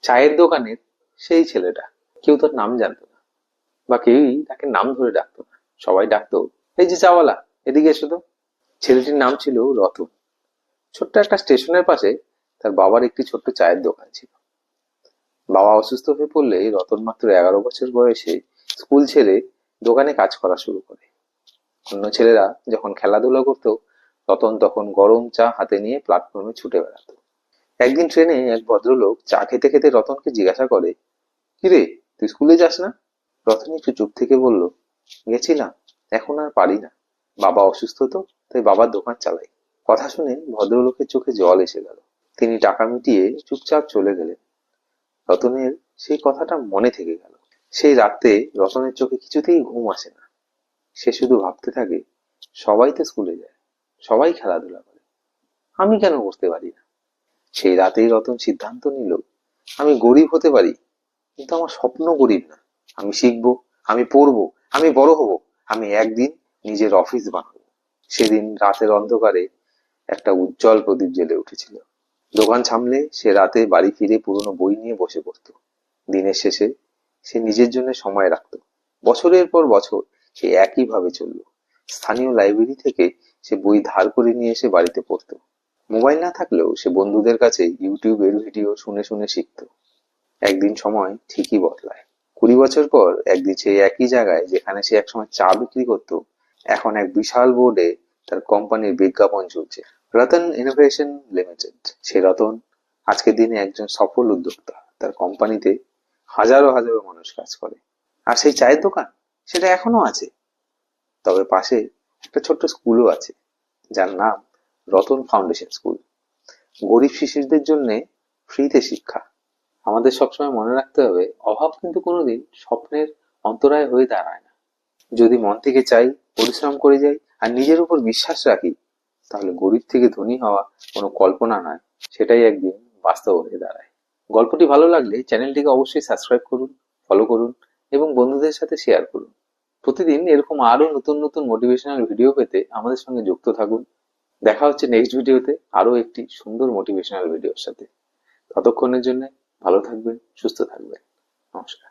চায়ের দোকানের সেই ছেলেটা। কেউ তার নাম জানতো না, বা কেউই তাকে নাম ধরে ডাকতো না। সবাই ডাকতো, এই যে চাওয়ালা, এদিকে এসো তো। ছেলেটির নাম ছিল রতন। ছোট্ট একটা স্টেশনের পাশে তার বাবার একটি ছোট্ট চায়ের দোকান ছিল। বাবা অসুস্থ হয়ে পড়লে রতন মাত্র 11 বছর বয়সে স্কুল ছেড়ে দোকানে কাজ করা শুরু করে। অন্য ছেলেরা যখন খেলাধুলা করতো, রতন তখন গরম চা হাতে নিয়ে প্ল্যাটফর্মে ছুটে বেড়াতো। একদিন ট্রেনে এক ভদ্রলোক চা খেতে খেতে রতনকে জিজ্ঞাসা করে, কিরে, তুই স্কুলে যাস না? রতন একটু চুপ থেকে বলল, গেছিলাম, এখন আর পারি না। বাবা অসুস্থ তো, তাই বাবার দোকান চালাই। কথা শুনে ভদ্রলোকের চোখে জল এসে গেল। তিনি টাকা মিটিয়ে চুপচাপ চলে গেলেন। রতনের সেই কথাটা মনে থেকে গেল। সেই রাতে রতনের চোখে কিছুতেই ঘুম আসে না। সে শুধু ভাবতে থাকে, সবাই তো স্কুলে যায়, সবাই খেলাধুলা করে, আমি কেন করতে পারি না? সেই রাতেই রতন সিদ্ধান্ত নিল, আমি গরিব হতে পারি, কিন্তু আমার স্বপ্ন গরিব না। আমি শিখবো, আমি পড়বো, আমি বড় হব, আমি একদিন নিজের অফিস বানাবো। সেদিন রাতের অন্ধকারে একটা উজ্জ্বল প্রদীপ জ্বেলে উঠেছিল। দোকান সামলে সে রাতে বাড়ি ফিরে পুরনো বই নিয়ে বসে পড়তো। দিনের শেষে সে নিজের জন্য সময় রাখতো। বছরের পর বছর সে একইভাবে চলল। স্থানীয় লাইব্রেরি থেকে সে বই ধার করে নিয়ে এসে বাড়িতে পড়তো। মোবাইল না থাকলেও সে বন্ধুদের কাছে ইউটিউবের ভিডিও শুনে শুনে শিখতো। একদিন সময় ঠিকই বদলায়। 20 বছর পর একদিন সেই একই জায়গায় যেখানে সে একসময় চা বিক্রি করতো, এখন এক বিশাল বোর্ডে তার কোম্পানির বিজ্ঞাপন ঝুলছে, রতন ইনোভেশন লিমিটেড। সে রতন আজকের দিনে একজন সফল উদ্যোক্তা। তার কোম্পানিতে হাজারো হাজারো মানুষ কাজ করে। আর সেই চায়ের দোকান, সেটা এখনো আছে। তবে পাশে একটা ছোট্ট স্কুলও আছে, যার নাম রতন ফাউন্ডেশন স্কুল। গরিব শিশুদের জন্য ফ্রিতে শিক্ষা। আমাদের সবসময় মনে রাখতে হবে, অভাব কিন্তু কোনোদিন স্বপ্নের অন্তরায় হয়ে দাঁড়ায় না। যদি মন থেকে চাই, পরিশ্রম করে যাই, আর নিজের উপর বিশ্বাস রাখি, তাহলে গরিব থেকে ধনী হওয়া কোনো কল্পনা নয়, সেটাই একদিন বাস্তব হয়ে দাঁড়ায়। গল্পটি ভালো লাগলে চ্যানেলটিকে অবশ্যই সাবস্ক্রাইব করুন, ফলো করুন এবং বন্ধুদের সাথে শেয়ার করুন। প্রতিদিন এরকম আরো নতুন নতুন মোটিভেশনাল ভিডিও পেতে আমাদের সঙ্গে যুক্ত থাকুন। দেখা হচ্ছে নেক্সট ভিডিওতে আরো একটি সুন্দর মোটিভেশনাল ভিডিওর সাথে। ততক্ষণের জন্য ভালো থাকবেন, সুস্থ থাকবেন। নমস্কার।